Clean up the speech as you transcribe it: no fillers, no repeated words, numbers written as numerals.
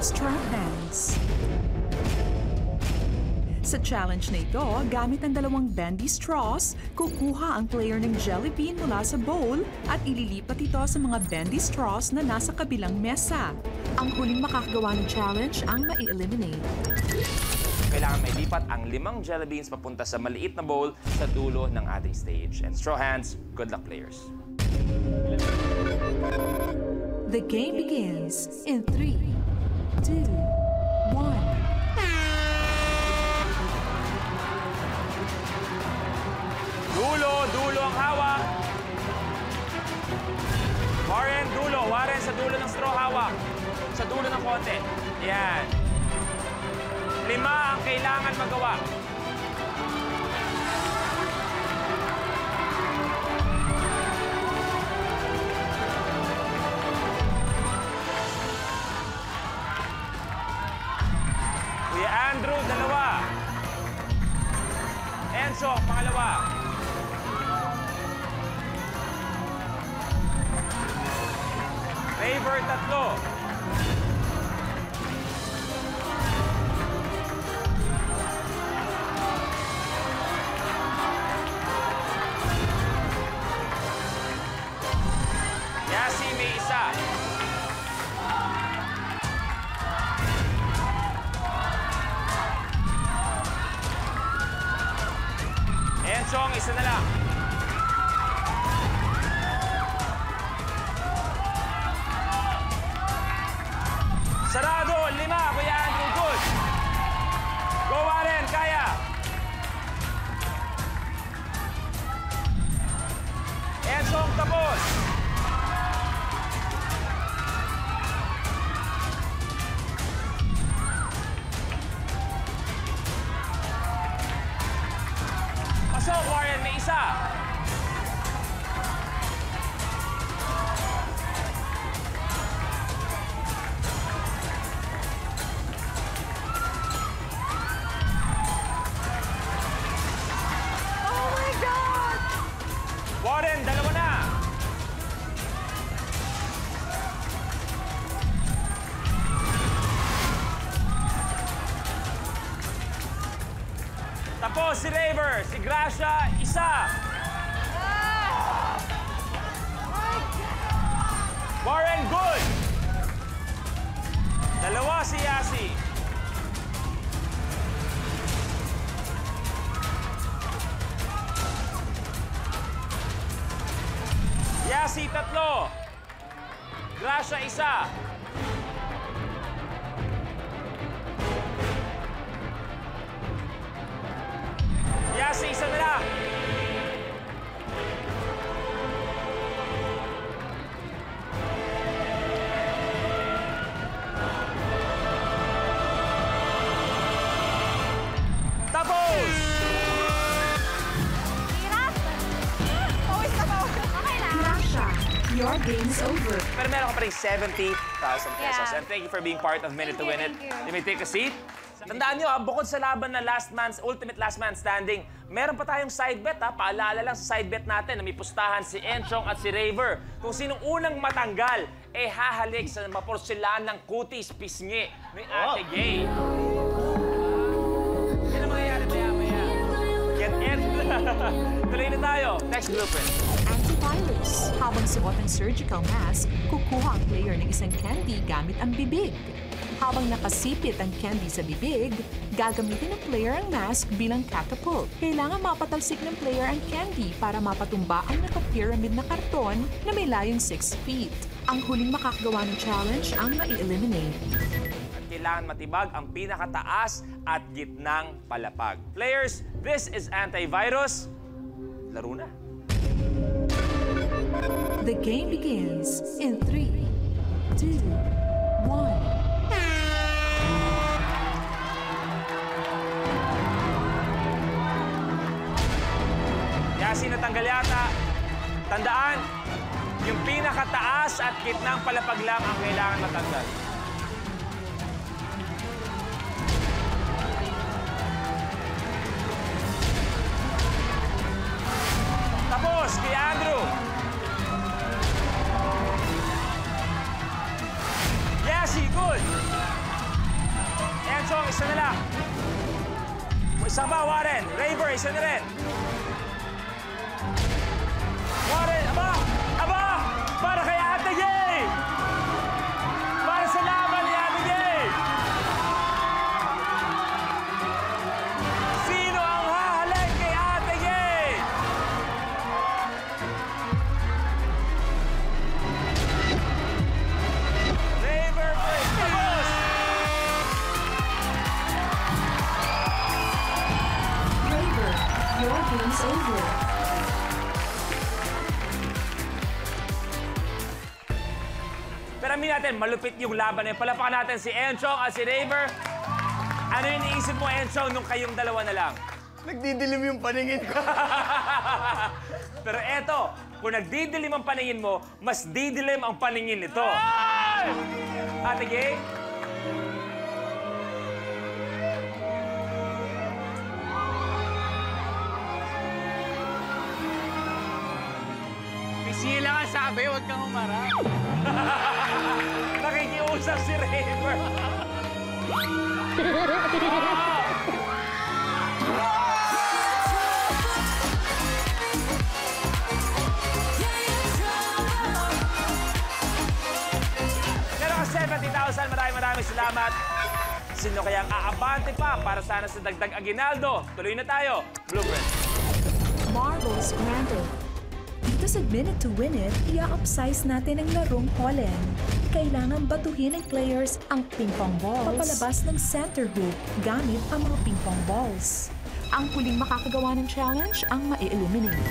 straw hands. Sa challenge na ito, gamit ang dalawang bendy straws, kukuha ang player ng jelly bean mula sa bowl at ililipat ito sa mga bendy straws na nasa kabilang mesa. Ang huling makakagawa ng challenge ang mai-eliminate. Kailangan may lipat ang 5 jelly beans papunta sa maliit na bowl sa dulo ng ating stage. And straw hands, good luck players. The game begins in 3, 2, 1. Dulo ang hawak. Warren, dulo. Warren sa dulo ng straw hawak. Sa dulo ng konti. Yan. 5 ang kailangan magawa. Kuya Andrew, 2. Enzo, pangalawa. Raver, 3. Yasi, may 1. Ensong, 1 na lang. Sarado, 5. Kuya Andrew, good. Go, Warren, kaya. Ensong, tapos. Pasok, Warren, may 1. Warren, 2 na. Tapos si Raver, si Gracia, 1. Warren, good. 2 si Yasi. Yasi, 3. Gracia, 1. Yasi, 1 na lang. Tapos! Your game's over. Pero meron ka pa rin 70,000 pesos. Yeah. And thank you for being part of Minute to Win It. Thank you. You may take a seat. Tandaan nyo, bukod sa laban na ultimate last man standing, meron pa tayong side bet. Paalala lang sa side bet natin na may pustahan si Enchong at si Raver. Kung sinong unang matanggal, hahalik sa maporsilan ng kutis pisngi ni Ate Gay. Yan ang mangyayari maya-maya. Get in! Tuloy na tayo. Next blueprint. Antivirus. Habang suot ang surgical mask, kukuha ang player ng isang candy gamit ang bibig. Habang nakasipit ang candy sa bibig, gagamitin ng player ang mask bilang catapult. Kailangan mapatalsik ng player ang candy para mapatumba ang naka-pyramid na karton na may layong 6 feet. Ang huling makakagawa ng challenge ang mai-eliminate. At kailangan matibag ang pinakataas at gitnang palapag. Players, this is Antivirus. Laro na. The game begins in 3, 2, 1. Yasi natanggal yata. Tandaan, yung pinakataas at gitnang palapag lang ang kailangan matanggal. Tapos, kay Andrew. Yasi, good. Isa pa, Warren. Raver, isa na rin. Warren, aba! Aba! Para kay Ate Gay! Para sa laban ni Ate Gay! Sino ang hahalik kay Ate Gay? Raver first. Tapos! Raver, your game's over. Pero amin natin, malupit yung laban. Palapakan natin si Enchong at si Raver. Ano yung iniisip mo, Enchong, nung kayong dalawa na lang? Nagdidilim yung paningin ko. Pero eto, kung nagdidilim ang paningin mo, mas didilim ang paningin nito. Ate Gay? Pisila ka sabi, huwag kang umarap. Nakikiusap si Raver. Pero ka 70,000, maraming salamat. Sino kayang aabante pa para sana sa dagdag aginaldo? Tuloy na tayo. Blueprint. Marbles granted. Dito sa Minute to Win It, i-upsize natin ang larong Holland. Kailangan batuhin ng players ang ping-pong balls papalabas ng center hoop gamit ang mga ping-pong balls. Ang huling makakagawa ng challenge ang ma-eliminate.